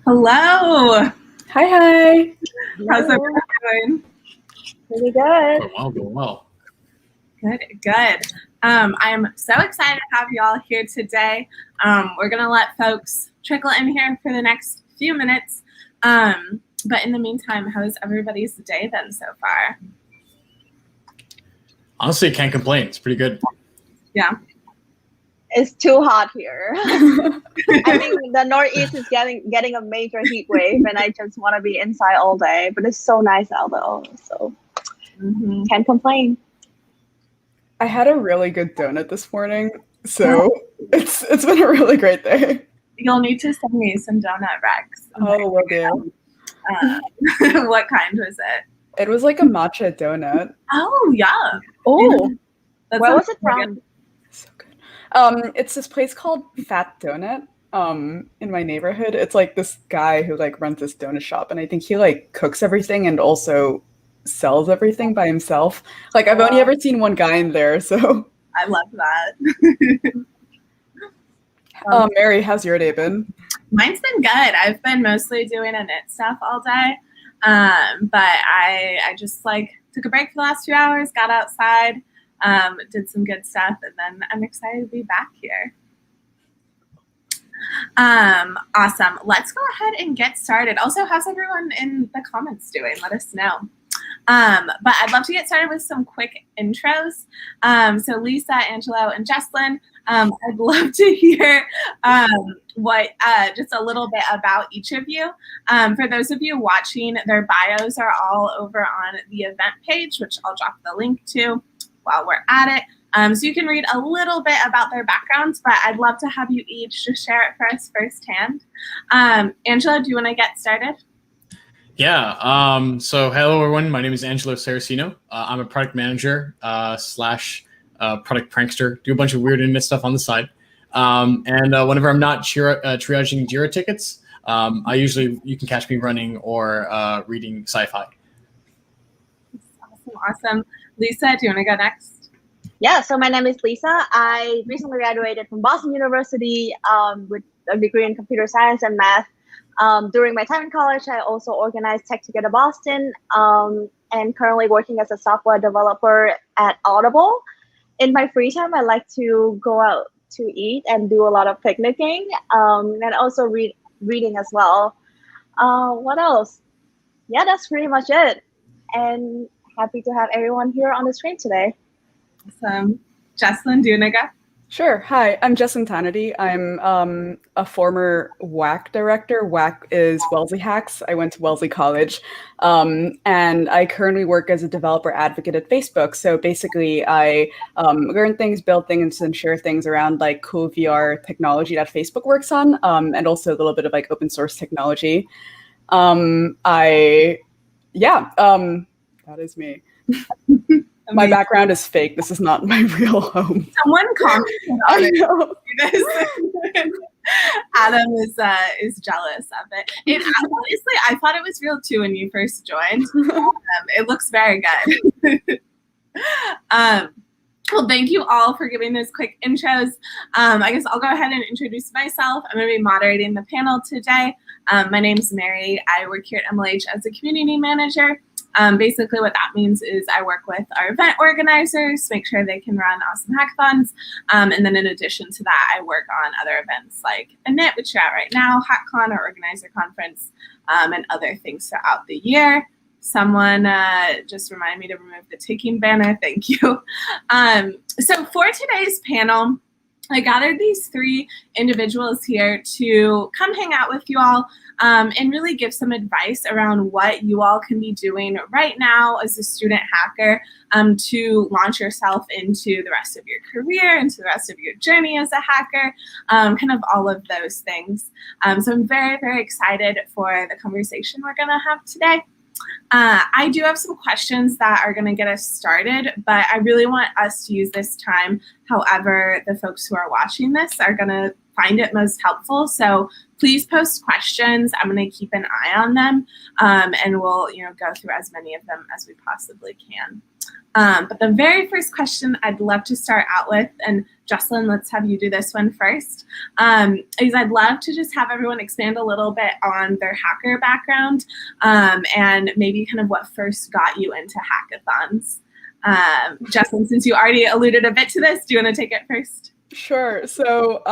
Hello. Hi. How's Hello. everyone doing? Pretty good. Going well. Good. I'm so excited to have you all here today. We're going to let folks trickle in here for the next few minutes. But in the meantime, how's everybody's day been so far? Honestly, can't complain. It's pretty good. Yeah. It's too hot here. I think the Northeast is getting a major heat wave, and I just want to be inside all day. But it's so nice out though, so can't complain. I had a really good donut this morning, so it's been a really great day. You'll need to send me some donut recs. Oh, will do. What kind was it? It was like a matcha donut. Oh, yeah. Oh, That where sounds was it really from? good. So good. It's this place called Fat Donut. In my neighborhood. It's like this guy who like runs this donut shop, and I think he like cooks everything and also sells everything by himself. Like I've only ever seen one guy in there, so. I love that. Mary, how's your day been? Mine's been good. I've been mostly doing a knit stuff all day. But I just like took a break for the last 2 hours, got outside, did some good stuff, and then I'm excited to be back here. Awesome. Let's go ahead and get started. Also, how's everyone in the comments doing? Let us know. But I'd love to get started with some quick intros. So Lisa, Angelo, and Jesslyn, I'd love to hear just a little bit about each of you. For those of you watching, their bios are all over on the event page, which I'll drop the link to while we're at it. So you can read a little bit about their backgrounds, but I'd love to have you each just share it for us firsthand. Angela, do you want to get started? Yeah. So hello, everyone. My name is Angelo Saracino. I'm a product manager slash product prankster. Do a bunch of weird internet stuff on the side. And whenever I'm not triaging Jira tickets, you can catch me running or reading sci-fi. Awesome. Lisa, do you want to go next? Yeah, so my name is Lisa. I recently graduated from Boston University with a degree in computer science and math. During my time in college, I also organized Tech Together Boston and currently working as a software developer at Audible. In my free time, I like to go out to eat and do a lot of picnicking and also reading as well. What else? Yeah, that's pretty much it. And happy to have everyone here on the screen today. Awesome. Jesslyn, do you want to go? Sure. Hi, I'm Jesslyn Tanity. I'm a former WAC director. WAC is Wellesley Hacks. I went to Wellesley College. And I currently work as a developer advocate at Facebook. So basically, I learn things, build things, and share things around like cool VR technology that Facebook works on, and also a little bit of like open source technology. That is me. My background is fake. This is not my real home. Someone commented on it. Adam is jealous of it. Honestly, I thought it was real too when you first joined. It looks very good. Well, thank you all for giving those quick intros. I guess I'll go ahead and introduce myself. I'm going to be moderating the panel today. My name's Mary. I work here at MLH as a community manager. Basically what that means is I work with our event organizers, make sure they can run awesome hackathons. And then in addition to that, I work on other events like INIT, which you're at right now, HackCon, our organizer conference, and other things throughout the year. Someone just reminded me to remove the taking banner. Thank you. So for today's panel, I gathered these 3 individuals here to come hang out with you all and really give some advice around what you all can be doing right now as a student hacker to launch yourself into the rest of your career, into the rest of your journey as a hacker, kind of all of those things. So I'm very, very excited for the conversation we're going to have today. I do have some questions that are going to get us started, but I really want us to use this time however the folks who are watching this are going to find it most helpful. So please post questions. I'm going to keep an eye on them, and we'll go through as many of them as we possibly can. But the very first question I'd love to start out with, and Jocelyn, let's have you do this one first, is I'd love to just have everyone expand a little bit on their hacker background, and maybe kind of what first got you into hackathons. Jocelyn, since you already alluded a bit to this, do you want to take it first? Sure. So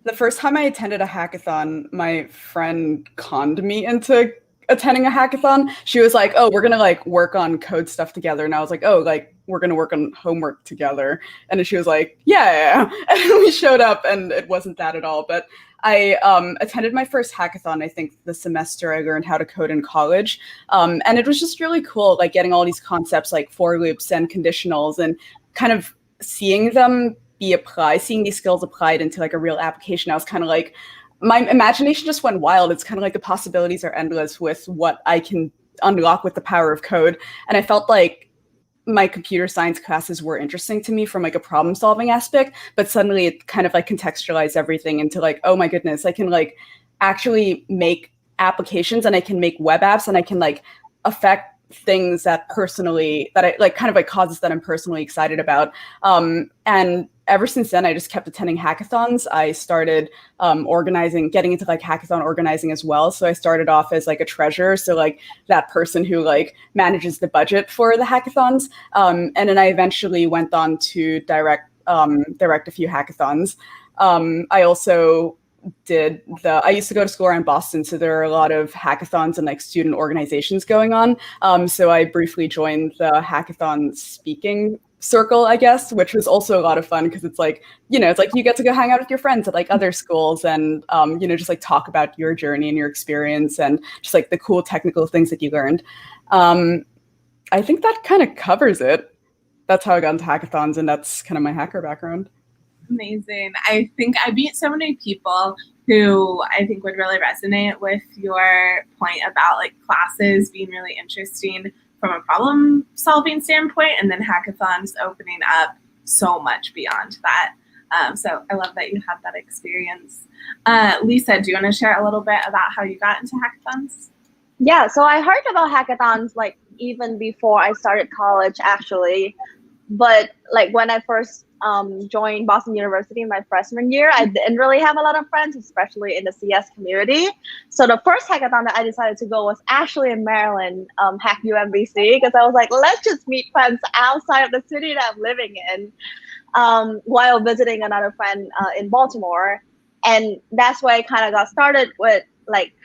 the first time I attended a hackathon, my friend conned me into attending a hackathon. She was like, oh, we're gonna work on code stuff together. And I was like, oh, we're gonna work on homework together. And then she was like, yeah. And we showed up and it wasn't that at all. But I attended my first hackathon, I think the semester I learned how to code in college. And it was just really cool, getting all these concepts like for loops and conditionals and kind of seeing them be applied, seeing these skills applied into a real application. I was kind of like, my imagination just went wild. It's kind of like the possibilities are endless with what I can unlock with the power of code. And I felt like my computer science classes were interesting to me from a problem solving aspect, but suddenly it kind of contextualized everything into oh my goodness, I can actually make applications and I can make web apps and I can affect things that I causes that I'm personally excited about. And ever since then, I just kept attending hackathons. I started getting into hackathon organizing as well. So I started off as a treasurer, so that person who manages the budget for the hackathons. And then I eventually went on to direct a few hackathons. I also I used to go to school around Boston, so there are a lot of hackathons and student organizations going on. So I briefly joined the hackathon speaking circle, I guess, which was also a lot of fun because it's you get to go hang out with your friends at other schools and just talk about your journey and your experience and just the cool technical things that you learned. I think that kind of covers it. That's how I got into hackathons, and that's kind of my hacker background. Amazing. I think I meet so many people who I think would really resonate with your point about classes being really interesting from a problem solving standpoint, and then hackathons opening up so much beyond that. So I love that you had that experience. Lisa, do you want to share a little bit about how you got into hackathons? Yeah, so I heard about hackathons even before I started college, actually. But when I first joined Boston University in my freshman year, I didn't really have a lot of friends, especially in the CS community. So the first hackathon that I decided to go was actually in Maryland, Hack UMBC, because I was like, let's just meet friends outside of the city that I'm living in, while visiting another friend in Baltimore. And that's where I kind of got started with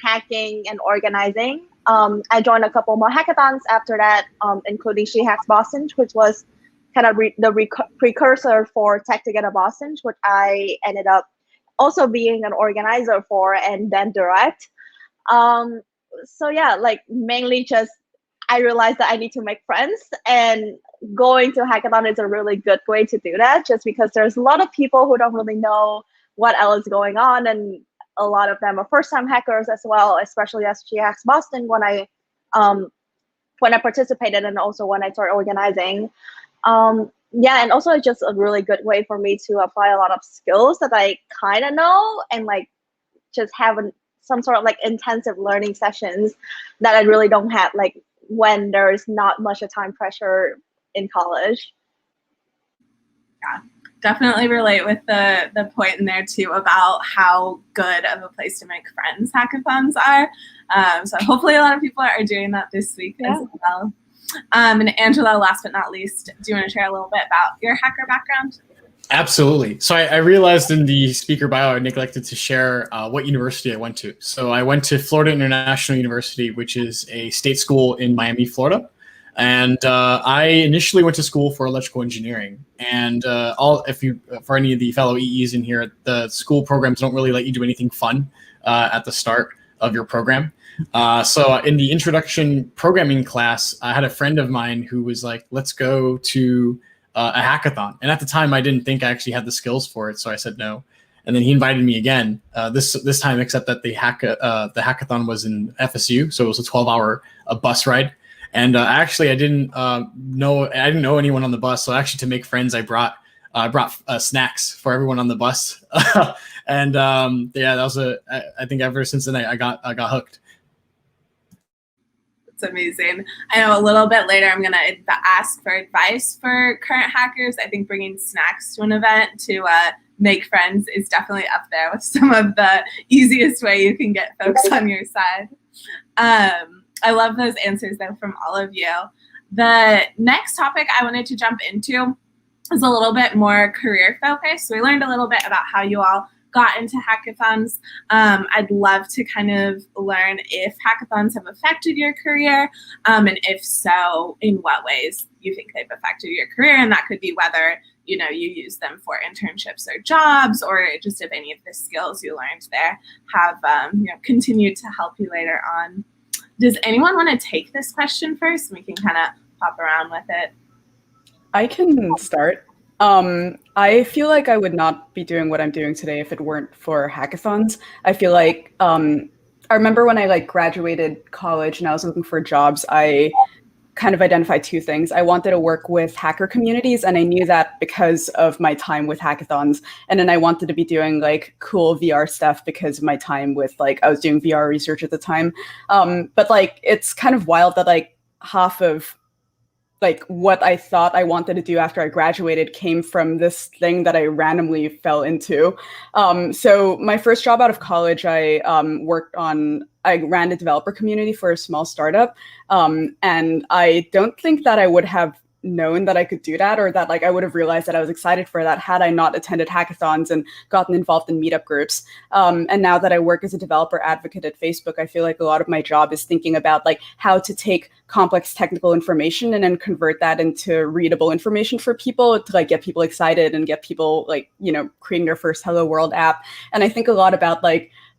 hacking and organizing. I joined a couple more hackathons after that, including She Hacks Boston, which was kind of the precursor for Tech Together Boston, which I ended up also being an organizer for and then direct. So yeah, mainly just I realized that I need to make friends, and going to hackathon is a really good way to do that, just because there's a lot of people who don't really know what else is going on, and a lot of them are first-time hackers as well, especially as She Hacks Boston when I participated and also when I started organizing. Yeah, and also it's just a really good way for me to apply a lot of skills that I kind of know, and just have some sort of intensive learning sessions that I really don't have when there's not much of time pressure in college. Yeah, definitely relate with the point in there too about how good of a place to make friends hackathons are. So hopefully a lot of people are doing that this week as well. And Angela, last but not least, do you want to share a little bit about your hacker background? Absolutely. So I realized in the speaker bio I neglected to share what university I went to. So I went to Florida International University, which is a state school in Miami, Florida. And I initially went to school for electrical engineering. And for any of the fellow EEs in here, the school programs don't really let you do anything fun at the start of your program. So in the introduction programming class, I had a friend of mine who was like, let's go to a hackathon. And at the time, I didn't think I actually had the skills for it. So I said no. And then he invited me again, this time, except that the hackathon was in FSU. So it was a 12-hour bus ride. And I didn't know anyone on the bus. So actually, to make friends, I brought I brought snacks for everyone on the bus, and yeah, that was I think ever since then I got hooked. It's amazing. I know a little bit later I'm going to ask for advice for current hackers. I think bringing snacks to an event to make friends is definitely up there with some of the easiest way you can get folks on your side. I love those answers though from all of you. The next topic I wanted to jump into is a little bit more career focused. So we learned a little bit about how you all got into hackathons. I'd love to kind of learn if hackathons have affected your career, and if so, in what ways you think they've affected your career. And that could be whether you use them for internships or jobs, or just if any of the skills you learned there have continued to help you later on. Does anyone want to take this question first? We can kind of pop around with it. I can start. I feel like I would not be doing what I'm doing today if it weren't for hackathons. I feel like I remember when I graduated college and I was looking for jobs, I kind of identified two things. I wanted to work with hacker communities, and I knew that because of my time with hackathons. And then I wanted to be doing cool VR stuff because of my time with I was doing VR research at the time. But it's kind of wild that half of what I thought I wanted to do after I graduated came from this thing that I randomly fell into. So my first job out of college, I ran a developer community for a small startup. And I don't think that I would have known that I could do that, or that I would have realized that I was excited for that had I not attended hackathons and gotten involved in meetup groups. And now that I work as a developer advocate at Facebook, I feel like a lot of my job is thinking about how to take complex technical information and then convert that into readable information for people to get people excited and get people creating their first Hello World app. And I think a lot about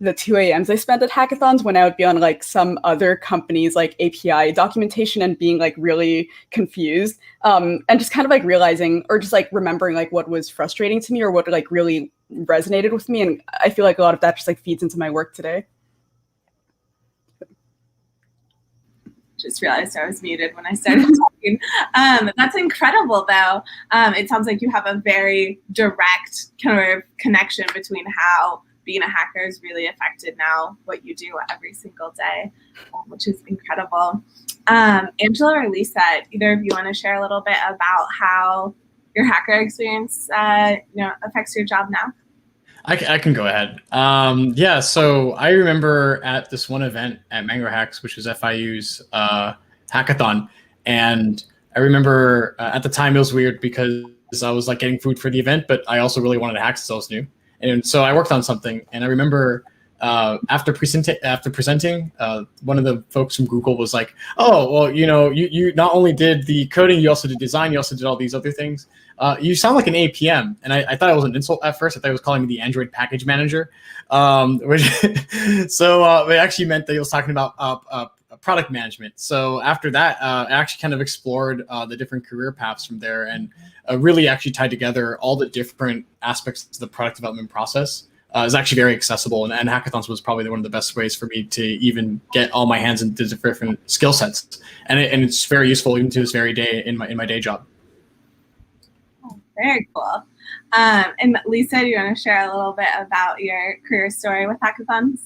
the 2 a.m.s I spent at hackathons when I would be on some other company's API documentation and being really confused, and just kind of realizing or just remembering what was frustrating to me or what really resonated with me. And I feel like a lot of that just feeds into my work today. Just realized I was muted when I started talking. That's incredible, though. It sounds like you have a very direct kind of connection between how being a hacker has really affected now what you do every single day, which is incredible. Angela or Lisa, either of you want to share a little bit about how your hacker experience affects your job now? I can go ahead. Yeah, so I remember at this one event at Mango Hacks, which was FIU's hackathon, and I remember at the time it was weird because I was getting food for the event, but I also really wanted to hack since I was new. And so I worked on something, and I remember after presenting, one of the folks from Google was like, "Oh, well, you not only did the coding, you also did design, you also did all these other things. You sound like an APM." And I thought it was an insult at first. I thought he was calling me the Android package manager, which so it actually meant that he was talking about product management. So after that, I actually kind of explored the different career paths from there, and really actually tied together all the different aspects of the product development process. Is actually very accessible, and hackathons was probably one of the best ways for me to even get all my hands into different skill sets, and it's very useful even to this very day in my day job. Oh, very cool. And Lisa, do you want to share a little bit about your career story with hackathons?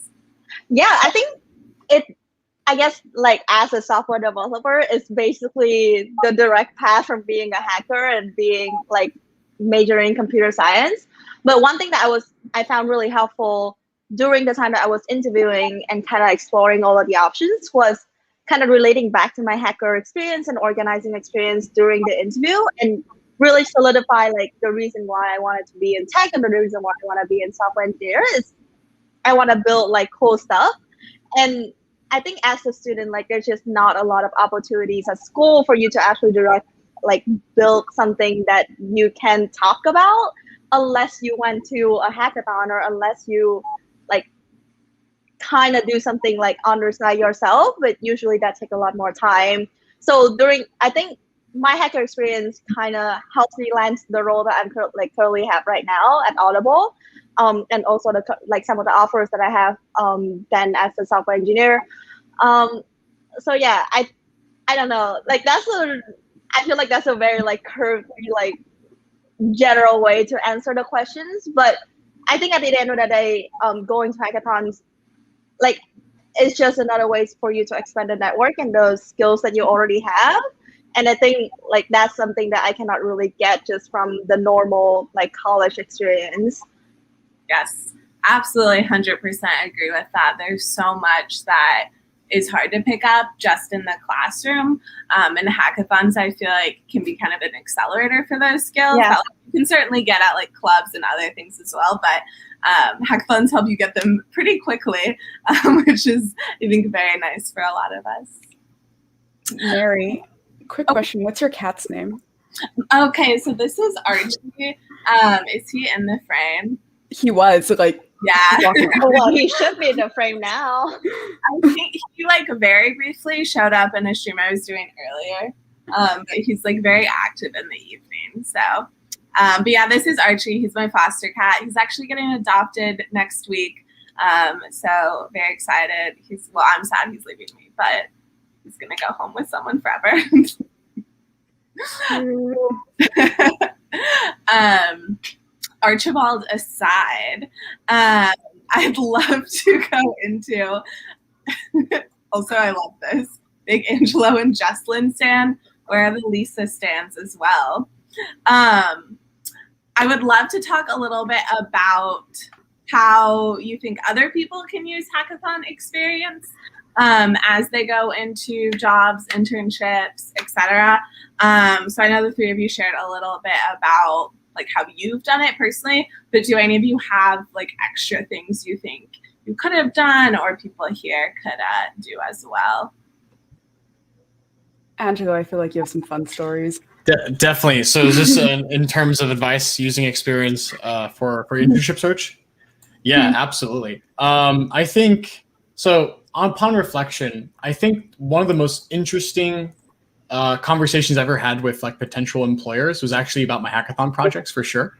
Yeah, I think I guess as a software developer, it's basically the direct path from being a hacker and being majoring in computer science. But one thing that I found really helpful during the time that I was interviewing and kind of exploring all of the options was kind of relating back to my hacker experience and organizing experience during the interview, and really solidify the reason why I wanted to be in tech and the reason why I want to be in software engineer is I want to build cool stuff. And I think as a student, there's just not a lot of opportunities at school for you to actually build something that you can talk about, unless you went to a hackathon or unless you kind of do something on the side yourself, but usually that takes a lot more time. So I think my hacker experience kind of helps me land the role that I'm currently have right now at Audible, and also some of the offers that I have then as a software engineer. So yeah, I don't know, I feel like that's a very curvy general way to answer the questions. But I think at the end of the day, going to hackathons, like, it's just another way for you to expand the network and those skills that you already have. And I think like that's something that I cannot really get just from the normal like college experience. Yes, absolutely, 100% agree with that. There's so much that is hard to pick up just in the classroom. And hackathons, I feel like, can be kind of an accelerator for those skills. Yeah. That, like, you can certainly get at like clubs and other things as well, but hackathons help you get them pretty quickly, which is, I think, very nice for a lot of us. Mary, quick question. What's your cat's name? Okay, so this is Archie. Is he in the frame? He was like, Yeah. Oh, well, he should be in the frame now. I think he like very briefly showed up in a stream I was doing earlier. But he's like very active in the evening. So, but yeah, this is Archie. He's my foster cat. He's actually getting adopted next week. So very excited. I'm sad he's leaving me, but he's gonna go home with someone forever. Archibald aside, I'd love to go into, also I love this, big Angelo and Jesslyn stan, where are the Lisa stans as well. I would love to talk a little bit about how you think other people can use hackathon experience as they go into jobs, internships, etc. So I know the three of you shared a little bit about like how you've done it personally, but do any of you have like extra things you think you could have done or people here could do as well? Angelo, I feel like you have some fun stories. Definitely. So is this in terms of advice using experience for internship search? Yeah, absolutely. I think, so upon reflection, I think one of the most interesting conversations I've ever had with like potential employers was actually about my hackathon projects, for sure.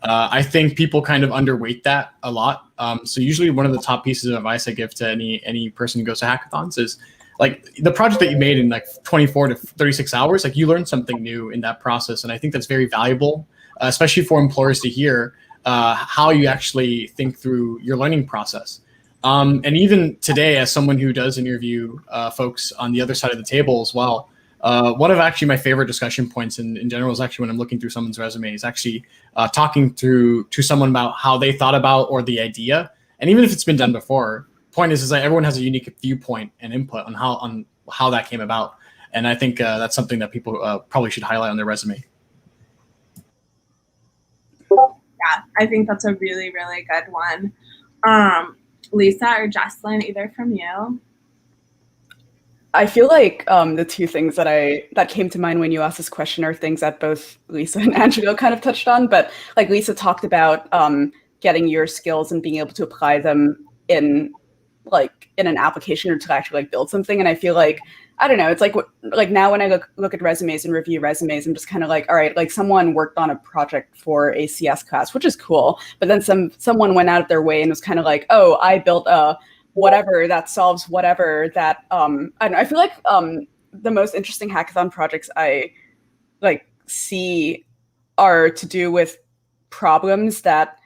I think people kind of underweight that a lot. So usually one of the top pieces of advice I give to any person who goes to hackathons is like the project that you made in like 24 to 36 hours, like you learned something new in that process. And I think that's very valuable, especially for employers to hear how you actually think through your learning process. And even today, as someone who does interview folks on the other side of the table as well, one of actually my favorite discussion points in general is actually when I'm looking through someone's resume is actually talking to someone about how they thought about or the idea. And even if it's been done before, point is that everyone has a unique viewpoint and input on how that came about. And I think that's something that people probably should highlight on their resume. Yeah, I think that's a really, really good one. Lisa or Jesslyn, either from you? I feel like the two things that came to mind when you asked this question are things that both Lisa and Angelo kind of touched on. But like Lisa talked about getting your skills and being able to apply them in an application or to actually like build something. And I feel like, I don't know, it's like now when I look at resumes and review resumes, I'm just kind of like, all right, like someone worked on a project for a CS class, which is cool. But then someone went out of their way and was kind of like, oh, I built a whatever that solves whatever that, I don't know. I feel like the most interesting hackathon projects I like see are to do with problems that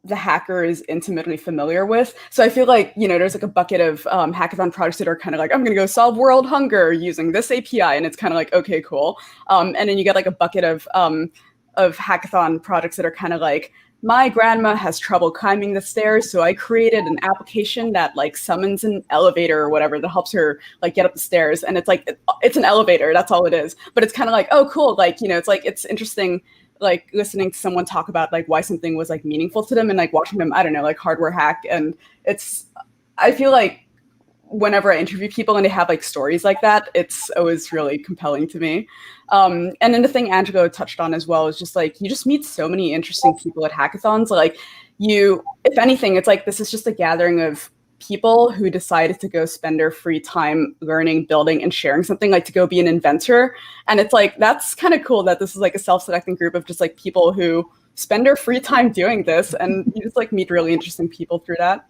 the hacker is intimately familiar with. So I feel like, there's like a bucket of hackathon projects that are kind of like, I'm going to go solve world hunger using this API. And it's kind of like, okay, cool. And then you get like a bucket of hackathon projects that are kind of like, my grandma has trouble climbing the stairs, so I created an application that like summons an elevator or whatever that helps her like get up the stairs. And it's like, it's an elevator, that's all it is. But it's kind of like, oh, cool. Like, it's like, it's interesting, like listening to someone talk about like why something was like meaningful to them and like watching them, I don't know, like hardware hack. And I feel like whenever I interview people and they have like stories like that, it's always really compelling to me. And then the thing Angelo touched on as well is just like, you just meet so many interesting people at hackathons. Like if anything, it's like, this is just a gathering of people who decided to go spend their free time learning, building, and sharing something, like to go be an inventor. And it's like, that's kind of cool that this is like a self-selecting group of just like people who spend their free time doing this, and you just like meet really interesting people through that.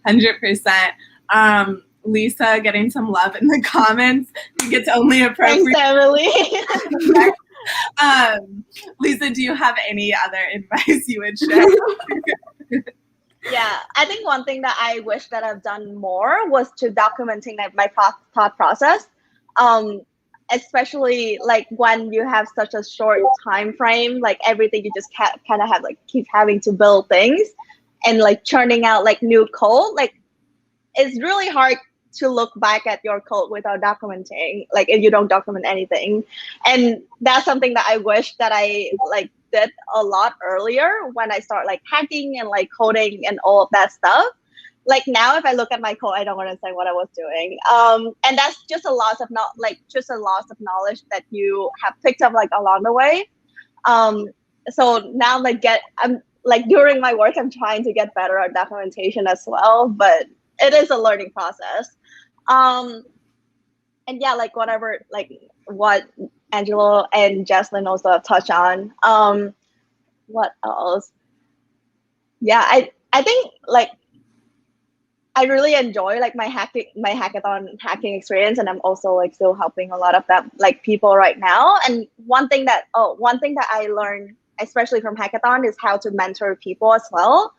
100%. Lisa getting some love in the comments. You get to only appropriate. Thanks, Emily. Lisa, do you have any other advice you would share? Yeah, I think one thing that I wish that I've done more was to documenting like my thought process, especially like when you have such a short time frame, like everything you just kind of have like keep having to build things and like churning out like new code. Like it's really hard to look back at your code without documenting, like if you don't document anything. And that's something that I wish that I like did a lot earlier when I start like hacking and like coding and all of that stuff. Like now, if I look at my code, I don't understand what I was doing. And that's just a loss of knowledge that you have picked up like along the way. So now I'm like during my work, I'm trying to get better at documentation as well, but it is a learning process. And yeah, like whatever, like what Angelo and Jaslyn also have touched on. What else? Yeah, I think like I really enjoy like my hackathon hacking experience, and I'm also like still helping a lot of that like people right now. And one thing that I learned, especially from hackathon, is how to mentor people as well.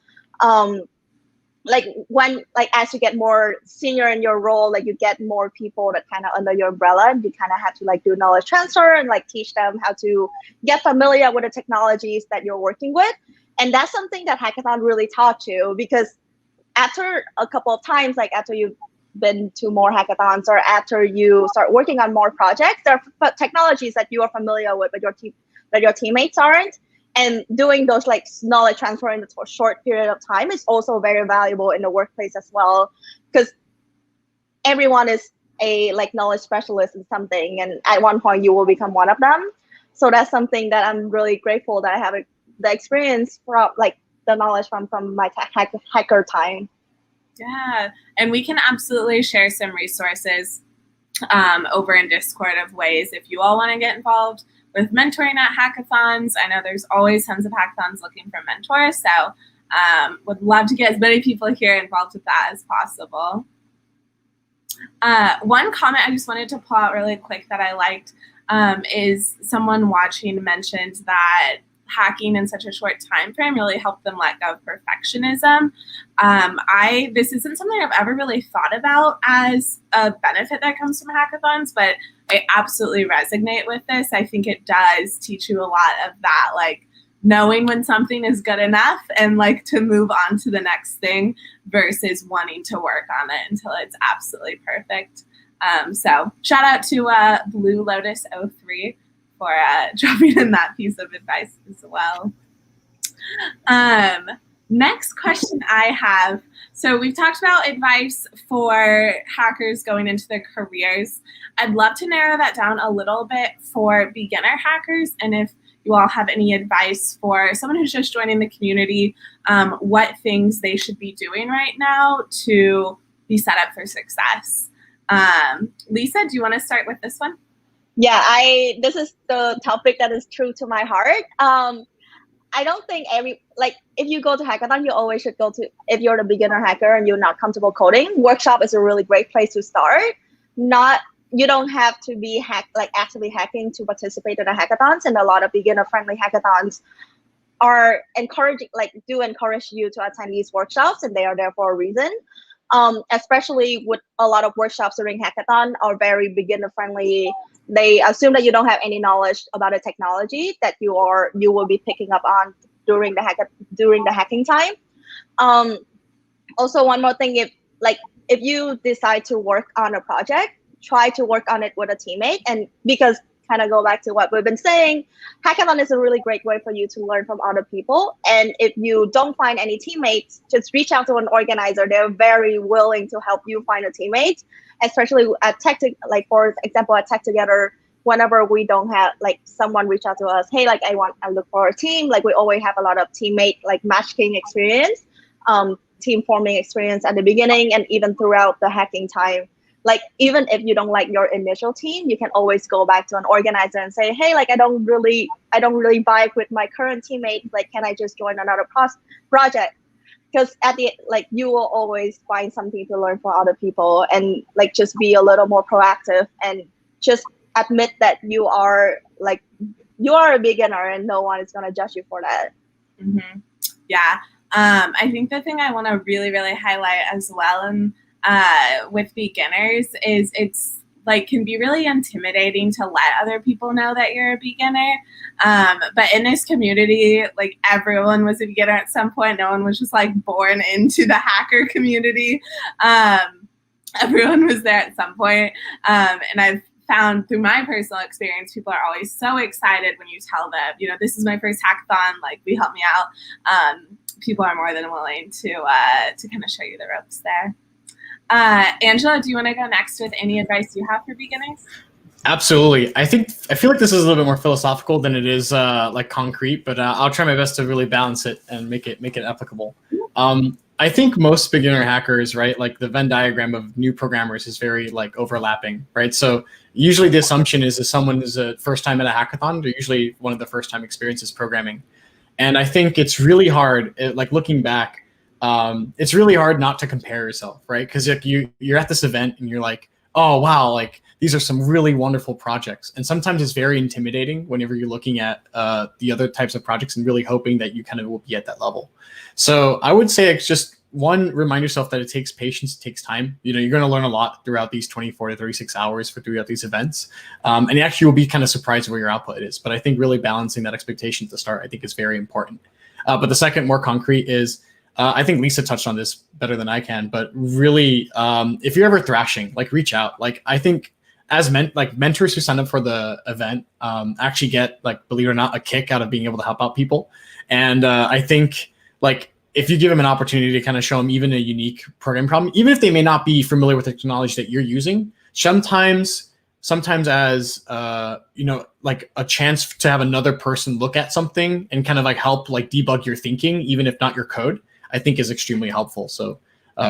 Like when like as you get more senior in your role, like you get more people that kind of under your umbrella, and you kind of have to like do knowledge transfer and like teach them how to get familiar with the technologies that you're working with. And that's something that hackathon really taught you, because after a couple of times, like after you've been to more hackathons or after you start working on more projects, there are technologies that you are familiar with, but your teammates aren't. And doing those like knowledge transfer in a short period of time is also very valuable in the workplace as well, because everyone is a like knowledge specialist in something, and at one point you will become one of them. So that's something that I'm really grateful that I have the experience from like the knowledge from my hacker time. Yeah, and we can absolutely share some resources over in Discord of ways if you all want to get involved with mentoring at hackathons. I know there's always tons of hackathons looking for mentors, so would love to get as many people here involved with that as possible. One comment I just wanted to pull out really quick that I liked is someone watching mentioned that hacking in such a short time frame really helped them let go of perfectionism. This isn't something I've ever really thought about as a benefit that comes from hackathons, but I absolutely resonate with this. I think it does teach you a lot of that, like knowing when something is good enough and like to move on to the next thing versus wanting to work on it until it's absolutely perfect. So shout out to Blue Lotus 03 for dropping in that piece of advice as well. Next question I have. So we've talked about advice for hackers going into their careers. I'd love to narrow that down a little bit for beginner hackers, and if you all have any advice for someone who's just joining the community, what things they should be doing right now to be set up for success. Lisa, do you want to start with this one? Yeah, this is the topic that is true to my heart. I don't think if you go to hackathon, you always should go to, if you're the beginner hacker and you're not comfortable coding, workshop is a really great place to start. You don't have to be actively hacking to participate in the hackathons, and a lot of beginner friendly hackathons are encourage you to attend these workshops, and they are there for a reason. Especially with a lot of workshops during hackathon are very beginner friendly. They assume that you don't have any knowledge about the technology that you will be picking up on during the hacking time. Also, one more thing, if you decide to work on a project, try to work on it with a teammate, and because kind of go back to what we've been saying, hackathon is a really great way for you to learn from other people. And if you don't find any teammates, just reach out to an organizer. They're very willing to help you find a teammate, especially at for example, at Tech Together, whenever we don't have someone reach out to us, hey, I look for a team, we always have a lot of teammate matching experience, team forming experience at the beginning and even throughout the hacking time. Even if you don't like your initial team, you can always go back to an organizer and say, hey, I don't really vibe with my current teammate. Can I just join another project? Because at the you will always find something to learn from other people, and just be a little more proactive and just admit that you are you are a beginner and no one is going to judge you for that. Mm-hmm. Yeah. I think the thing I want to really, really highlight as well, and with beginners, is it's like can be really intimidating to let other people know that you're a beginner. But in this community, like everyone was a beginner at some point. No one was just like born into the hacker community. Everyone was there at some point. And I've found through my personal experience, people are always so excited when you tell them, you know, this is my first hackathon, like, will you help me out? People are more than willing to kind of show you the ropes there. Angela, do you want to go next with any advice you have for beginners? Absolutely. I feel like this is a little bit more philosophical than it is like concrete, but I'll try my best to really balance it and make it applicable. I think most beginner hackers, right, like the Venn diagram of new programmers is very like overlapping, right? So usually the assumption is if someone is a first time at a hackathon, they're usually one of the first time experiences programming. And I think it's really hard, like looking back, it's really hard not to compare yourself, right? Because like you're at this event and you're like, oh, wow, like these are some really wonderful projects. And sometimes it's very intimidating whenever you're looking at the other types of projects and really hoping that you kind of will be at that level. So I would say it's just one, remind yourself that it takes patience, it takes time. You know, you're going to learn a lot throughout these 24 to 36 hours throughout these events. And you actually will be kind of surprised where your output is. But I think really balancing that expectation at the start, I think is very important. But the second, more concrete, is I think Lisa touched on this better than I can, but really, if you're ever thrashing, like reach out. Like I think as mentors who sign up for the event actually get, like, believe it or not, a kick out of being able to help out people. And I think like if you give them an opportunity to kind of show them even a unique program problem, even if they may not be familiar with the technology that you're using, sometimes as you know, like a chance to have another person look at something and kind of like help like debug your thinking, even if not your code, I think is extremely helpful. So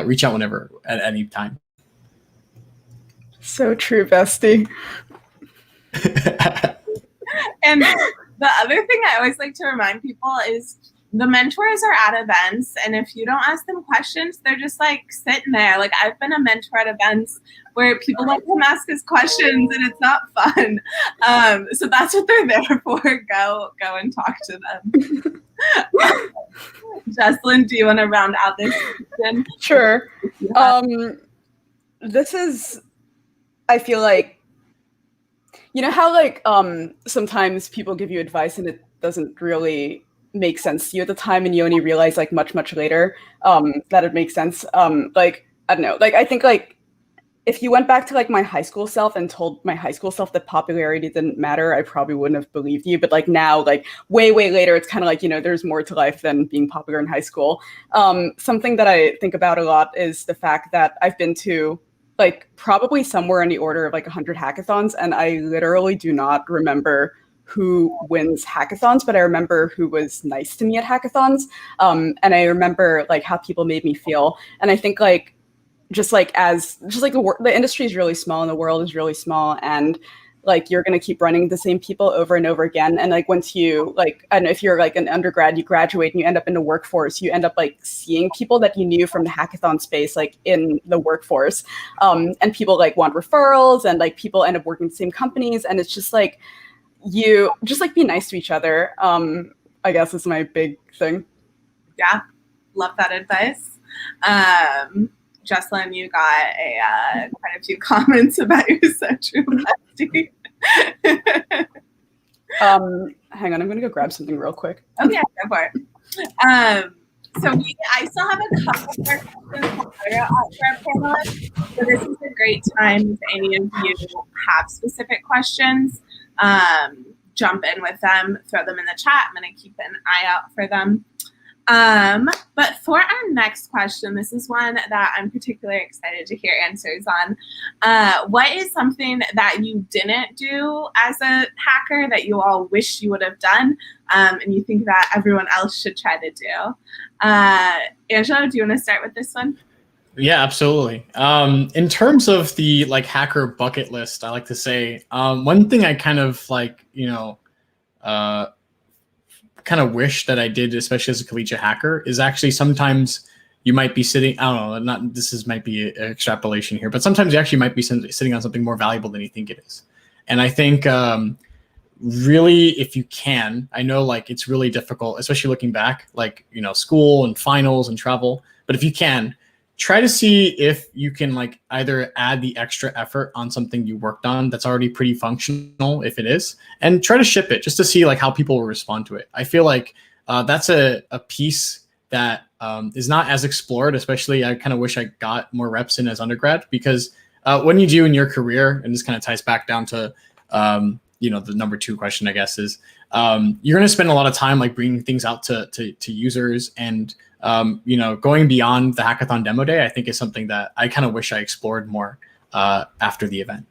reach out whenever, at any time. So true, bestie. And the other thing I always like to remind people is the mentors are at events, and if you don't ask them questions, they're just like sitting there. Like I've been a mentor at events where people don't come ask us questions, and it's not fun. So that's what they're there for. Go and talk to them. Jesslyn, do you want to round out this section? Sure. This is, I feel like, you know how like sometimes people give you advice and it doesn't really make sense to you at the time, and you only realize like much later that it makes sense. Like I don't know, like I think like if you went back to like my high school self and told my high school self that popularity didn't matter, I probably wouldn't have believed you. But like now, like way later, it's kind of like, you know, there's more to life than being popular in high school. Something that I think about a lot is the fact that I've been to like probably somewhere in the order of like 100 hackathons, and I literally do not remember who wins hackathons, but I remember who was nice to me at hackathons. And I remember like how people made me feel. And I think like, just like the industry is really small and the world is really small, and like you're going to keep running the same people over and over again. And like once you like, I don't know, if you're like an undergrad, you graduate and you end up in the workforce, you end up like seeing people that you knew from the hackathon space like in the workforce. And people like want referrals, and like people end up working in the same companies, and it's just like, you just like be nice to each other. I guess is my big thing. Yeah, love that advice. Jesslyn, you got quite a few comments about your social bestie. Hang on, I'm gonna go grab something real quick. Okay, go for it. So I still have a couple more questions for our panelists. So this is a great time if any of you have specific questions. Jump in with them, throw them in the chat. I'm going to keep an eye out for them. But for our next question, this is one that I'm particularly excited to hear answers on. What is something that you didn't do as a hacker that you all wish you would have done, and you think that everyone else should try to do? Angela, do you want to start with this one? Yeah, absolutely. In terms of the like hacker bucket list, I like to say one thing I kind of like, you know, kind of wish that I did, especially as a collegiate hacker, is actually sometimes you might be sitting, I don't know, might be an extrapolation here, but sometimes you actually might be sitting on something more valuable than you think it is. And I think really, if you can, I know like it's really difficult, especially looking back, like, you know, school and finals and travel. But if you can, try to see if you can like either add the extra effort on something you worked on that's already pretty functional, if it is, and try to ship it just to see like how people will respond to it. I feel like that's a piece that is not as explored, especially I kind of wish I got more reps in as undergrad, because when you do in your career, and this kind of ties back down to, you know, the number 2 question, I guess, is you're going to spend a lot of time like bringing things out to users, and you know, going beyond the hackathon demo day, I think is something that I kind of wish I explored more after the event.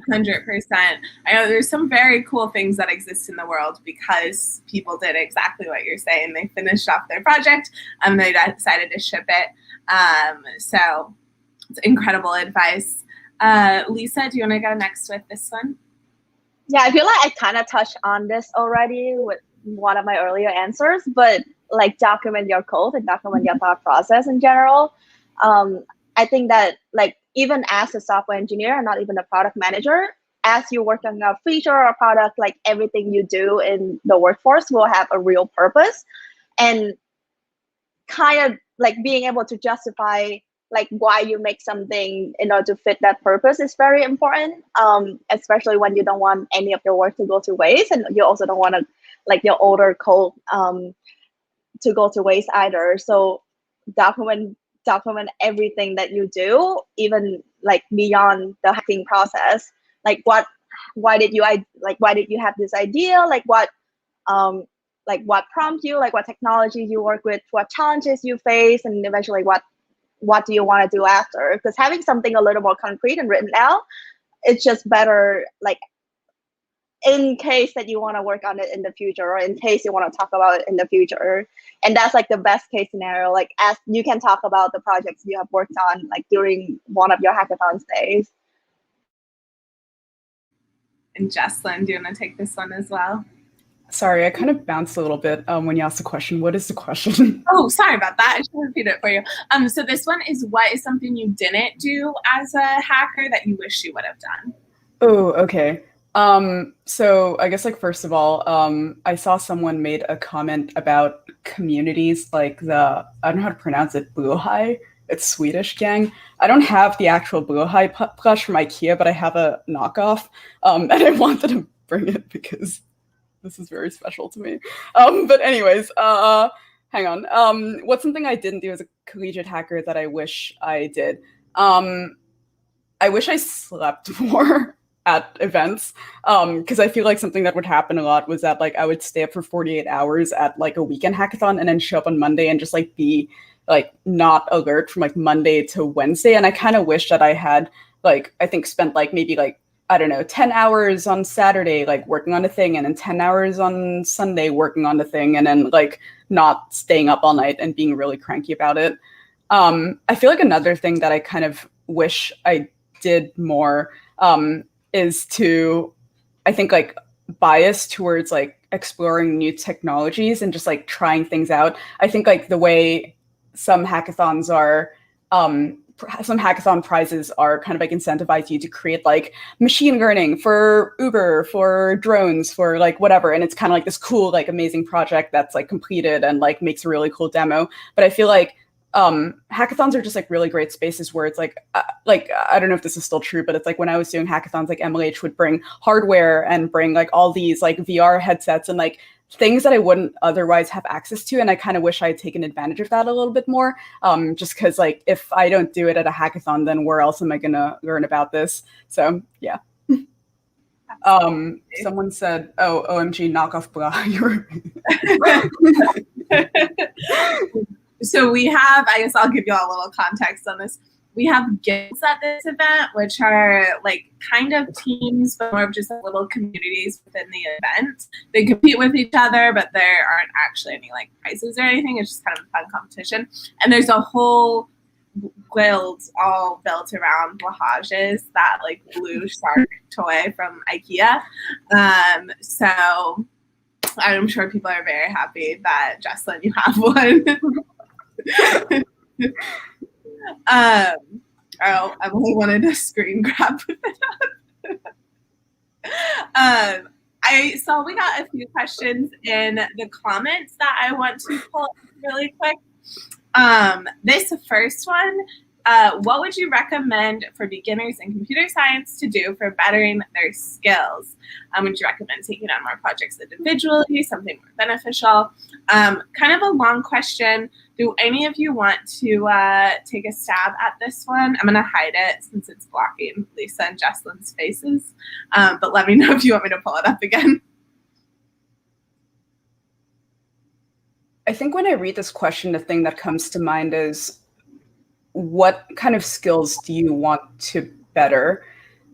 100%. I know there's some very cool things that exist in the world because people did exactly what you're saying. They finished off their project and they decided to ship it. So it's incredible advice. Lisa, do you want to go next with this one? Yeah, I feel like I kind of touched on this already with one of my earlier answers, but like document your code and document your thought process in general. I think that like even as a software engineer and not even a product manager, as you work on a feature or a product, like everything you do in the workforce will have a real purpose, and kind of like being able to justify like why you make something in order to fit that purpose is very important, especially when you don't want any of your work to go to waste, and you also don't want to like your older code to go to waste either. So document everything that you do, even like beyond the hacking process. Like why did you have this idea? Like what prompted you? Like what technology you work with? What challenges you face? And eventually what do you want to do after? Because having something a little more concrete and written out, it's just better, like in case that you want to work on it in the future, or in case you want to talk about it in the future. And that's like the best case scenario, like as you can talk about the projects you have worked on like during one of your hackathons days. And Jesslyn, do you want to take this one as well? Sorry, I kind of bounced a little bit when you asked the question. What is the question? Oh, sorry about that. I should repeat it for you. So this one is, what is something you didn't do as a hacker that you wish you would have done? Oh, okay. So I guess like first of all, I saw someone made a comment about communities like I don't know how to pronounce it, Bluehai. It's Swedish gang. I don't have the actual Bluehai plush from IKEA, but I have a knockoff, and I wanted to bring it because this is very special to me. But anyways, hang on. What's something I didn't do as a collegiate hacker that I wish I did? I wish I slept more at events, because I feel like something that would happen a lot was that like I would stay up for 48 hours at like a weekend hackathon and then show up on Monday and just like be like not alert from like Monday to Wednesday. And I kind of wish that I had like, I think spent like maybe like, I don't know, 10 hours on Saturday like working on a thing, and then 10 hours on Sunday working on the thing, and then like not staying up all night and being really cranky about it. I feel like another thing that I kind of wish I did more is to, I think, like bias towards like exploring new technologies and just like trying things out. I think like the way some hackathons are, some hackathon prizes are kind of like incentivize you to create like machine learning for Uber, for drones, for like whatever. And it's kind of like this cool, like amazing project that's like completed and like makes a really cool demo. But I feel like hackathons are just like really great spaces where it's like I don't know if this is still true, but it's like when I was doing hackathons, like MLH would bring hardware and bring like all these like VR headsets and like things that I wouldn't otherwise have access to. And I kind of wish I had taken advantage of that a little bit more, just because like if I don't do it at a hackathon, then where else am I gonna learn about this? So yeah. Someone said, "Oh, OMG, knockoff blah." So we have, I guess I'll give you all a little context on this. We have guilds at this event, which are like kind of teams, but more of just little communities within the event. They compete with each other, but there aren't actually any like prizes or anything. It's just kind of a fun competition. And there's a whole guild all built around blahages, that like blue shark toy from IKEA. So I'm sure people are very happy that Jesslyn, you have one. I only wanted to screen grab it up. I saw we got a few questions in the comments that I want to pull up really quick. This first one, what would you recommend for beginners in computer science to do for bettering their skills? Would you recommend taking on more projects individually, something more beneficial? Kind of a long question. Do any of you want to take a stab at this one? I'm going to hide it since it's blocking Lisa and Jesslyn's faces, but let me know if you want me to pull it up again. I think when I read this question, the thing that comes to mind is, what kind of skills do you want to better?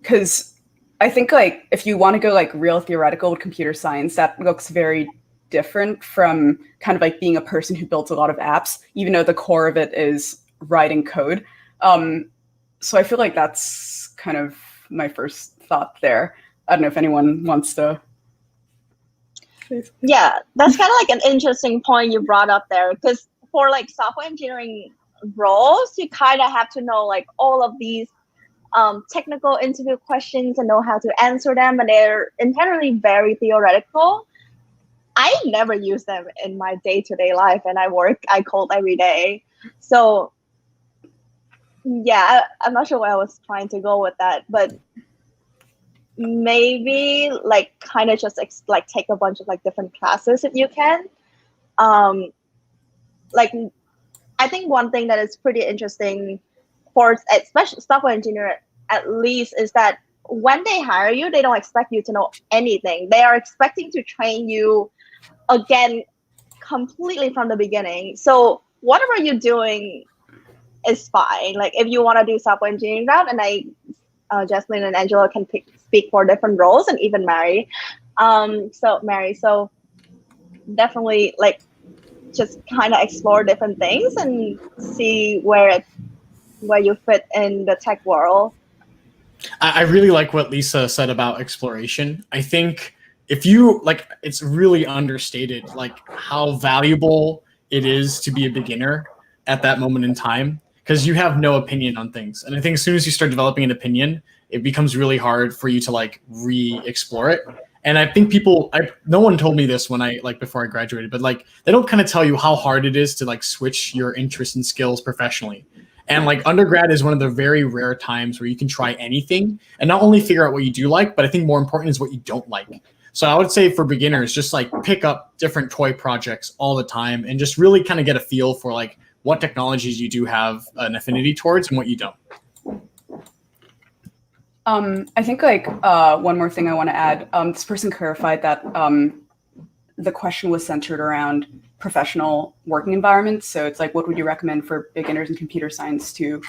Because I think like if you want to go like real theoretical with computer science, that looks very different from kind of like being a person who builds a lot of apps, even though the core of it is writing code. So I feel like that's kind of my first thought there. I don't know if anyone wants to. Yeah, that's kind of like an interesting point you brought up there, because for like software engineering roles, you kind of have to know like all of these technical interview questions and know how to answer them, and they're inherently very theoretical. I never use them in my day-to-day life, and I code every day. So yeah, I'm not sure where I was trying to go with that, but maybe like kind of just like take a bunch of like different classes if you can. Like I think one thing that is pretty interesting for especially software engineer at least is that when they hire you, they don't expect you to know anything. They are expecting to train you again completely from the beginning. So whatever you're doing is fine. Like if you want to do software engineering route, and Jesslyn and Angela can speak for different roles, and even Mary. So definitely like just kind of explore different things and see where you fit in the tech world. I really like what Lisa said about exploration. I think if you like, it's really understated like how valuable it is to be a beginner at that moment in time, because you have no opinion on things. And I think as soon as you start developing an opinion, it becomes really hard for you to like re-explore it. And I think no one told me this before I graduated, but like they don't kind of tell you how hard it is to like switch your interests and skills professionally. And like undergrad is one of the very rare times where you can try anything and not only figure out what you do like, but I think more important is what you don't like. So I would say for beginners, just like pick up different toy projects all the time and just really kind of get a feel for like what technologies you do have an affinity towards and what you don't. I think like one more thing I want to add, this person clarified that the question was centered around professional working environments. So it's like, what would you recommend for beginners in computer science to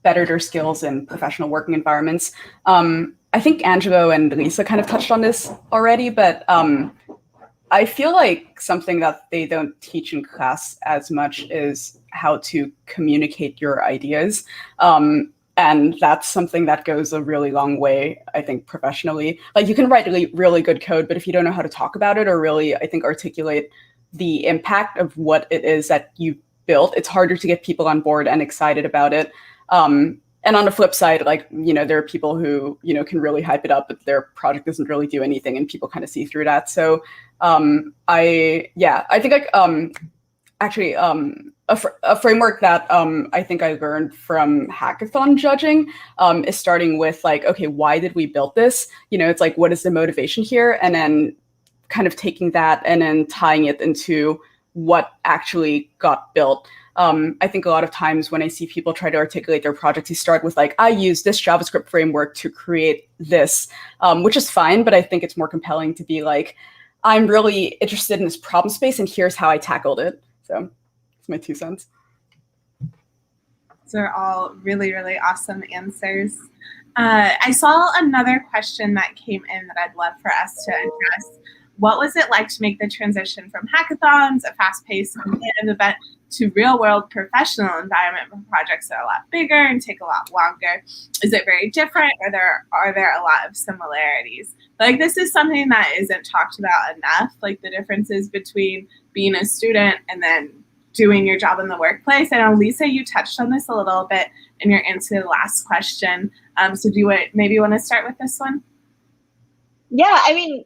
better their skills in professional working environments? I think Angelo and Lisa kind of touched on this already, but I feel like something that they don't teach in class as much is how to communicate your ideas. And that's something that goes a really long way, I think, professionally. Like you can write really good code, but if you don't know how to talk about it or really, I think, articulate the impact of what it is that you built, it's harder to get people on board and excited about it. And on the flip side, like, you know, there are people who, you know, can really hype it up, but their project doesn't really do anything and people kind of see through that. So I think like actually a framework that I think I learned from hackathon judging is starting with like, okay, why did we build this? You know, it's like, what is the motivation here? And then kind of taking that and then tying it into what actually got built. I think a lot of times when I see people try to articulate their projects, you start with like, I use this JavaScript framework to create this, which is fine, but I think it's more compelling to be like, I'm really interested in this problem space and here's how I tackled it. So it's my 2 cents. Those are all really, really awesome answers. I saw another question that came in that I'd love for us to address. What was it like to make the transition from hackathons, a fast-paced event, to real-world professional environment where projects that are a lot bigger and take a lot longer? Is it very different, or are there a lot of similarities? Like, this is something that isn't talked about enough, like the differences between being a student and then doing your job in the workplace. I know, Lisa, you touched on this a little bit in your answer to the last question. So do you maybe want to start with this one? Yeah, I mean,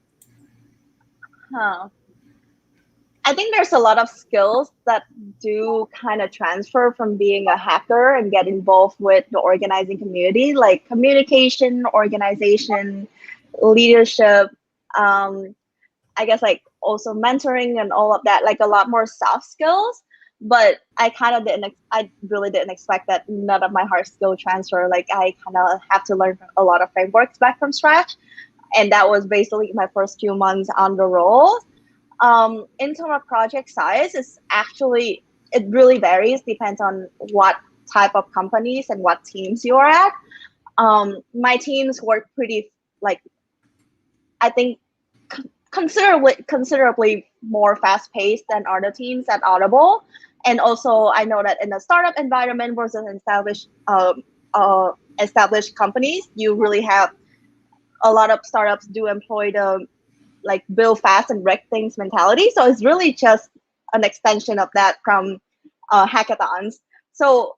I think there's a lot of skills that do kind of transfer from being a hacker and get involved with the organizing community, like communication, organization, leadership, I guess like also mentoring and all of that, like a lot more soft skills. But I really didn't expect that none of my hard skill transfer. Like I kind of have to learn a lot of frameworks back from scratch. And that was basically my first few months on the role. In terms of project size, it really varies, depends on what type of companies and what teams you're at. My teams work pretty, like, I think considerably more fast paced than other teams at Audible. And also I know that in a startup environment versus established companies, you really have a lot of startups do employ the like build fast and wreck things mentality. So it's really just an extension of that from hackathons. So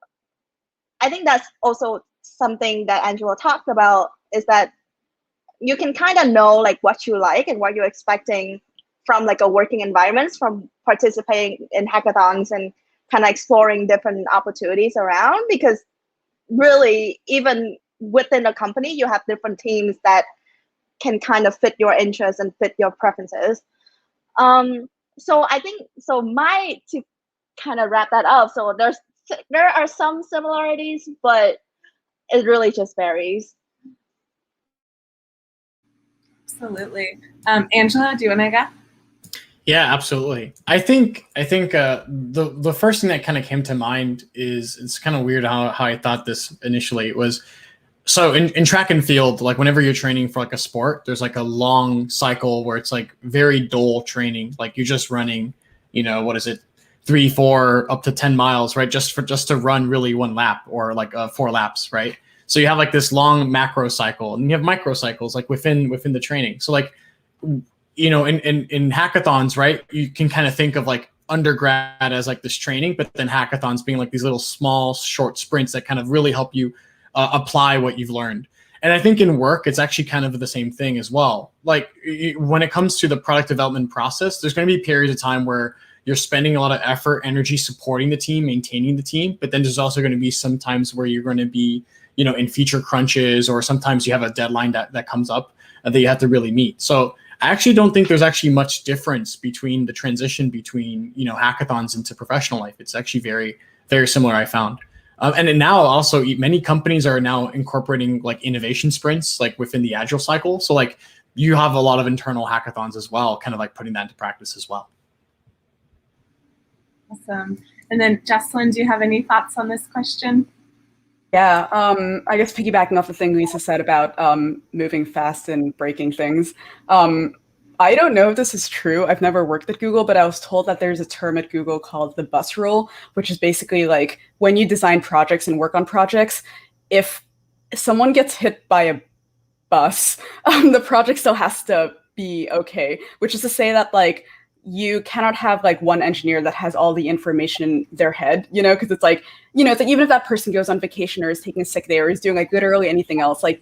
I think that's also something that Angela talked about, is that you can kind of know like what you like and what you're expecting from like a working environments, from participating in hackathons and kind of exploring different opportunities around, because really even within a company, you have different teams that can kind of fit your interests and fit your preferences. So I think, to kind of wrap that up, so there are some similarities, but it really just varies. Absolutely. Angela, do you want to go? Yeah, absolutely. I think the first thing that kind of came to mind is, it's kind of weird how I thought this initially. It was, so in track and field, like whenever you're training for like a sport, there's like a long cycle where it's like very dull training. Like you're just running, what is it, 3, 4, up to 10 miles, right? Just to run really one lap, or like 4 laps, right? So you have like this long macro cycle, and you have micro cycles like within the training. So like, in hackathons, right, you can kind of think of like undergrad as like this training, but then hackathons being like these little small short sprints that kind of really help you apply what you've learned. And I think in work, it's actually kind of the same thing as well. Like when it comes to the product development process, there's going to be periods of time where you're spending a lot of effort, energy supporting the team, maintaining the team. But then there's also going to be some times where you're going to be, in feature crunches, or sometimes you have a deadline that comes up that you have to really meet. So I actually don't think there's actually much difference between the transition between, hackathons into professional life. It's actually very, very similar, I found. And then now also many companies are now incorporating like innovation sprints, like within the agile cycle. So like you have a lot of internal hackathons as well, kind of like putting that into practice as well. Awesome. And then Jesslyn, do you have any thoughts on this question? Yeah, I guess piggybacking off the thing Lisa said about moving fast and breaking things. I don't know if this is true. I've never worked at Google, but I was told that there's a term at Google called the bus rule, which is basically like when you design projects and work on projects, if someone gets hit by a bus, the project still has to be okay, which is to say that like you cannot have like one engineer that has all the information in their head, because it's like, it's like even if that person goes on vacation or is taking a sick day or is doing like literally anything else, like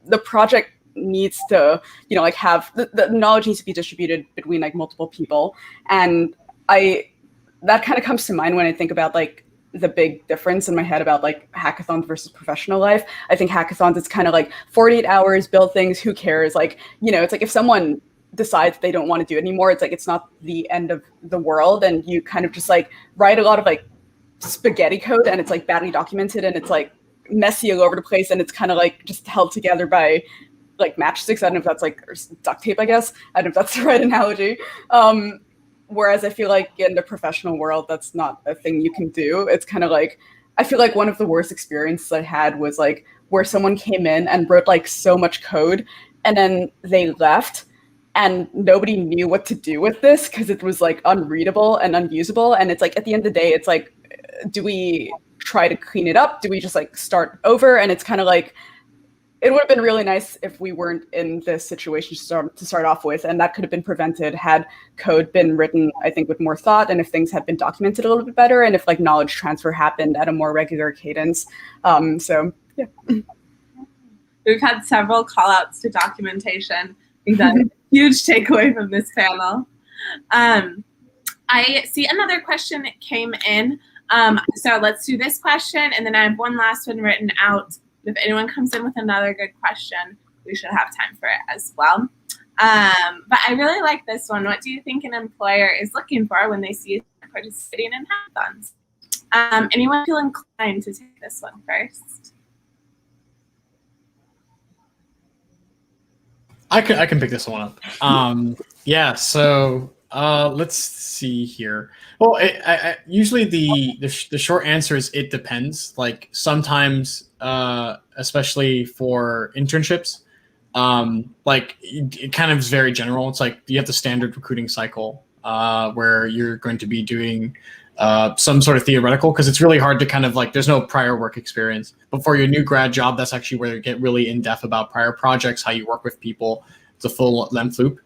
the project needs to, like have the knowledge needs to be distributed between like multiple people. And that kind of comes to mind when I think about like the big difference in my head about like hackathons versus professional life. I think hackathons, it's kind of like 48 hours, build things, who cares? Like, it's like if someone decides they don't want to do it anymore, it's like it's not the end of the world, and you kind of just like write a lot of like spaghetti code, and it's like badly documented, and it's like messy all over the place, and it's kind of like just held together by like matchsticks. I don't know if that's like, or duct tape, I guess. I don't know if that's the right analogy. Whereas I feel like in the professional world, that's not a thing you can do. It's kind of like, I feel like one of the worst experiences I had was like where someone came in and wrote like so much code, and then they left, and nobody knew what to do with this because it was like unreadable and unusable. And it's like, at the end of the day, it's like, do we try to clean it up? Do we just like start over? And it's kind of like, it would have been really nice if we weren't in this situation to start off with. And that could have been prevented had code been written, I think, with more thought, and if things had been documented a little bit better, and if like knowledge transfer happened at a more regular cadence. So yeah. We've had several call outs to documentation Exactly. Huge takeaway from this panel. I see another question that came in. So let's do this question, and then I have one last one written out. If anyone comes in with another good question, we should have time for it as well. But I really like this one. What do you think an employer is looking for when they see you participating in hackathons? Anyone feel inclined to take this one first? I can pick this one up. Yeah, so let's see here. Well, usually the short answer is it depends. Like sometimes, especially for internships, like it kind of is very general. It's like you have the standard recruiting cycle where you're going to be doing some sort of theoretical, because it's really hard to kind of like, there's no prior work experience. But for your new grad job, that's actually where you get really in depth about prior projects, how you work with people. It's a full length loop.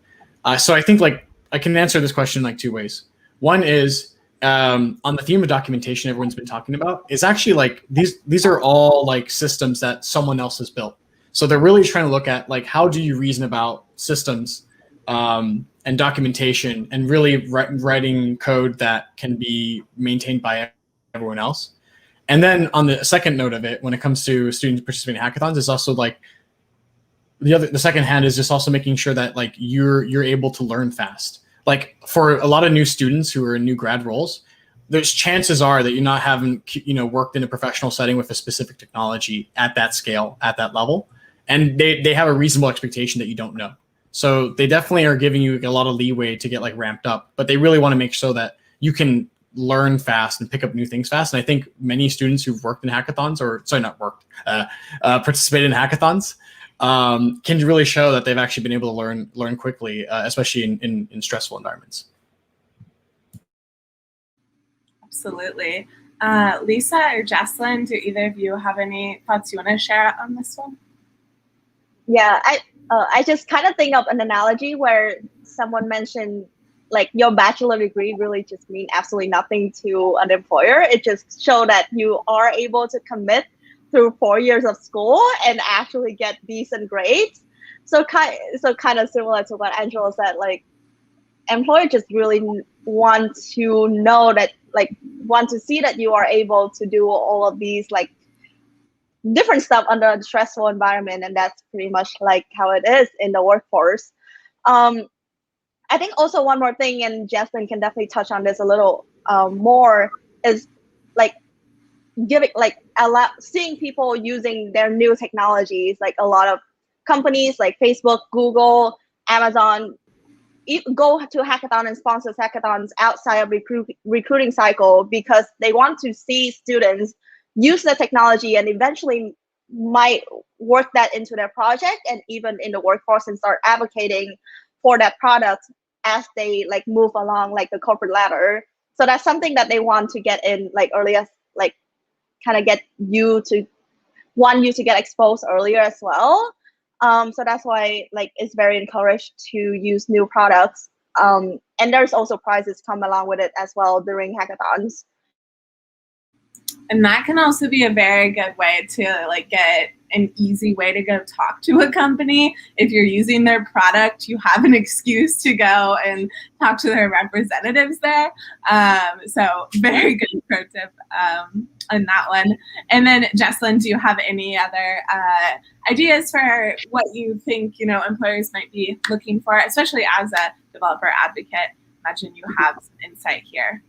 So I think like I can answer this question like two ways. One is on the theme of documentation everyone's been talking about, is actually like these are all like systems that someone else has built. So they're really trying to look at like, how do you reason about systems and documentation, and really writing code that can be maintained by everyone else. And then on the second note of it, when it comes to students participating in hackathons, is also like the second hand is just also making sure that like you're able to learn fast. Like for a lot of new students who are in new grad roles, there's chances are that you're not having worked in a professional setting with a specific technology at that scale, at that level, and they have a reasonable expectation that you don't know. So they definitely are giving you a lot of leeway to get like ramped up, but they really want to make sure that you can learn fast and pick up new things fast. And I think many students who've worked in hackathons, or sorry, not worked, participated in hackathons, can really show that they've actually been able to learn quickly, especially in stressful environments. Absolutely. Lisa or Jocelyn, do either of you have any thoughts you want to share on this one? Yeah, I just kind of think of an analogy where someone mentioned like your bachelor degree really just mean absolutely nothing to an employer. It just show that you are able to commit through 4 years of school and actually get decent grades. So kind of similar to what Angela said, like employers just really want to know that, like want to see that you are able to do all of these like different stuff under a stressful environment, and that's pretty much like how it is in the workforce. I think also one more thing, and Jasmine can definitely touch on this a little more, is like seeing people using their new technologies. Like a lot of companies like Facebook, Google, Amazon go to hackathon and sponsor hackathons outside of recruiting cycle, because they want to see students use the technology and eventually might work that into their project and even in the workforce, and start advocating for that product as they like move along like the corporate ladder. So that's something that they want to get in like earlier, like kind of get you to get exposed earlier as well. So that's why like it's very encouraged to use new products. And there's also prizes come along with it as well during hackathons. And that can also be a very good way to like get an easy way to go talk to a company. If you're using their product, you have an excuse to go and talk to their representatives there. So very good pro tip on that one. And then Jesslyn, do you have any other ideas for what you think employers might be looking for, especially as a developer advocate? Imagine you have some insight here.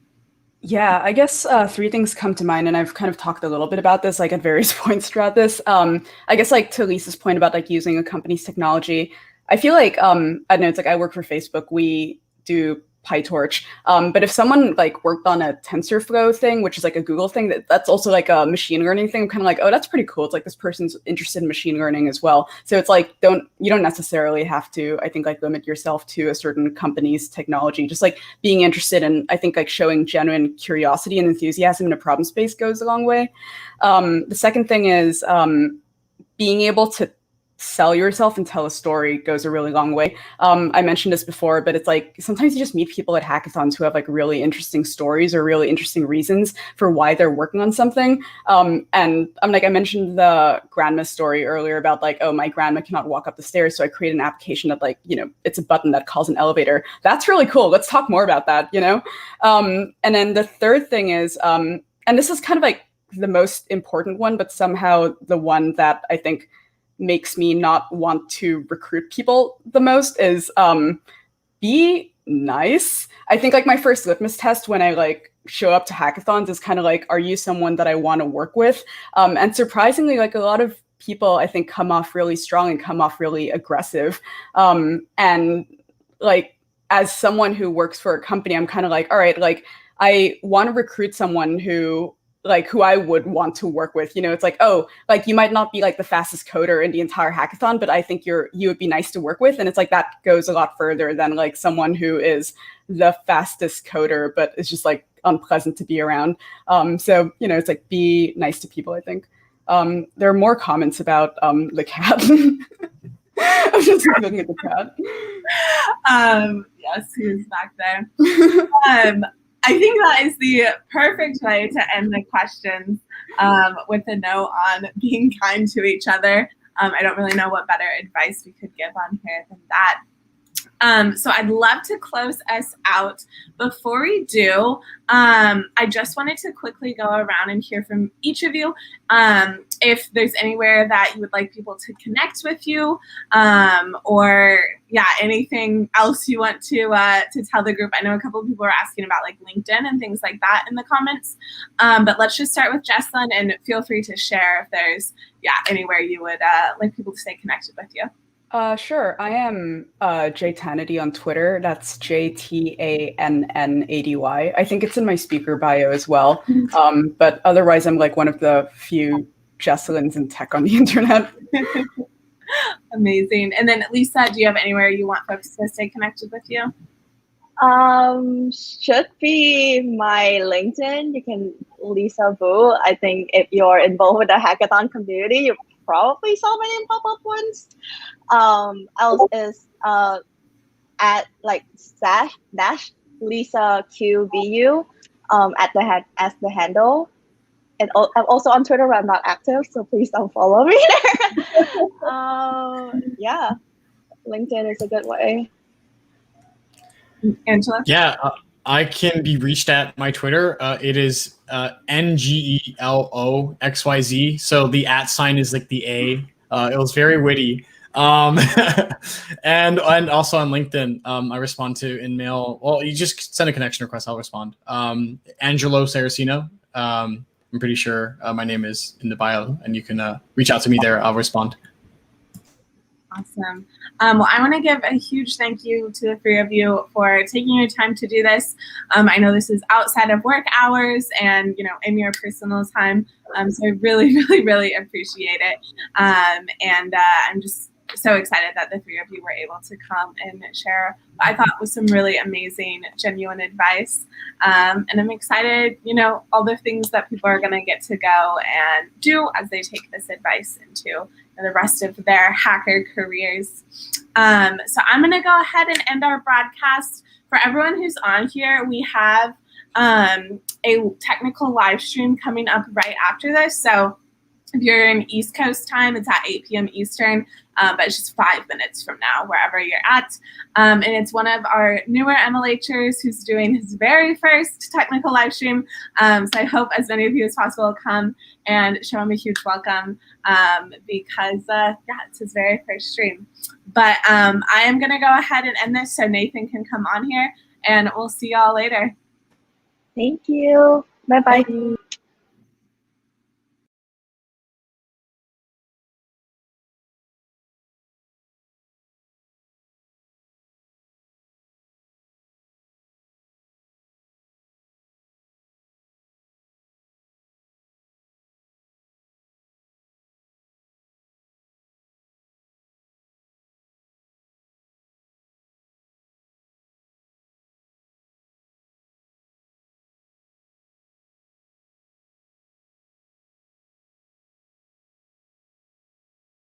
Yeah, I guess three things come to mind, and I've kind of talked a little bit about this like at various points throughout this. I guess like to Lisa's point about like using a company's technology, I feel like, I don't know, it's like I work for Facebook, we do PyTorch, but if someone like worked on a TensorFlow thing, which is like a Google thing, that's also like a machine learning thing, I'm kind of like, oh, that's pretty cool. It's like this person's interested in machine learning as well. So it's like, you don't necessarily have to, I think, like limit yourself to a certain company's technology. Just like being interested in, I think like showing genuine curiosity and enthusiasm in a problem space goes a long way. The second thing is being able to sell yourself and tell a story goes a really long way. I mentioned this before, but it's like sometimes you just meet people at hackathons who have like really interesting stories or really interesting reasons for why they're working on something. And I'm like, I mentioned the grandma story earlier about like, oh, my grandma cannot walk up the stairs, so I created an application that like, you know, it's a button that calls an elevator. That's really cool. Let's talk more about that, you know? And then the third thing is, and this is kind of like the most important one, but somehow the one that I think makes me not want to recruit people the most is be nice. I think like my first litmus test when I like show up to hackathons is kind of like, are you someone that I want to work with? And surprisingly, like a lot of people I think come off really strong and come off really aggressive. And like as someone who works for a company, I'm kind of like, all right, like I want to recruit someone who I would want to work with. You know, it's like, oh, like you might not be like the fastest coder in the entire hackathon, but I think you would be nice to work with. And it's like that goes a lot further than like someone who is the fastest coder, but it's just like unpleasant to be around. So, you know, it's like be nice to people, I think. There are more comments about the cat. I'm just looking at the cat. Yes, he's back there. I think that is the perfect way to end the questions, with a note on being kind to each other. I don't really know what better advice we could give on here than that. So I'd love to close us out. Before we do, I just wanted to quickly go around and hear from each of you if there's anywhere that you would like people to connect with you, or yeah, anything else you want to tell the group. I know a couple of people are asking about like LinkedIn and things like that in the comments, but let's just start with Jesslyn, and feel free to share if there's anywhere you would like people to stay connected with you. Sure. I am Jtannady on Twitter. That's JTANNADY. I think it's in my speaker bio as well. But otherwise, I'm like one of the few Jesselyns in tech on the internet. Amazing. And then Lisa, do you have anywhere you want folks to stay connected with you? Should be my LinkedIn. You can Lisa Vu. I think if you're involved with the hackathon community, you probably saw my name pop up once. Else is at like dash Lisa QVU at the head as the handle. And I'm also on Twitter where I'm not active, so please don't follow me there. Yeah, LinkedIn is a good way. Angela? Yeah, I can be reached at my Twitter. It is NGELOXYZ. So the @ sign is like the A. It was very witty. And also on LinkedIn, I respond to in mail. Well, you just send a connection request, I'll respond. Angelo Saracino. I'm pretty sure my name is in the bio, and you can reach out to me there. I'll respond. Awesome. Well, I want to give a huge thank you to the three of you for taking your time to do this. I know this is outside of work hours and, you know, in your personal time. So I really, really, really appreciate it. And I'm just so excited that the three of you were able to come and share what I thought was some really amazing, genuine advice. And I'm excited, you know, all the things that people are going to get to go and do as they take this advice into the rest of their hacker careers. So I'm going to go ahead and end our broadcast. For everyone who's on here, we have a technical live stream coming up right after this. So if you're in East Coast time, it's at 8 p.m. Eastern, but it's just 5 minutes from now, wherever you're at. And it's one of our newer MLHers who's doing his very first technical live stream. So I hope as many of you as possible come and show him a huge welcome because, it's his very first stream. But I am going to go ahead and end this so Nathan can come on here, and we'll see y'all later. Thank you. Bye-bye.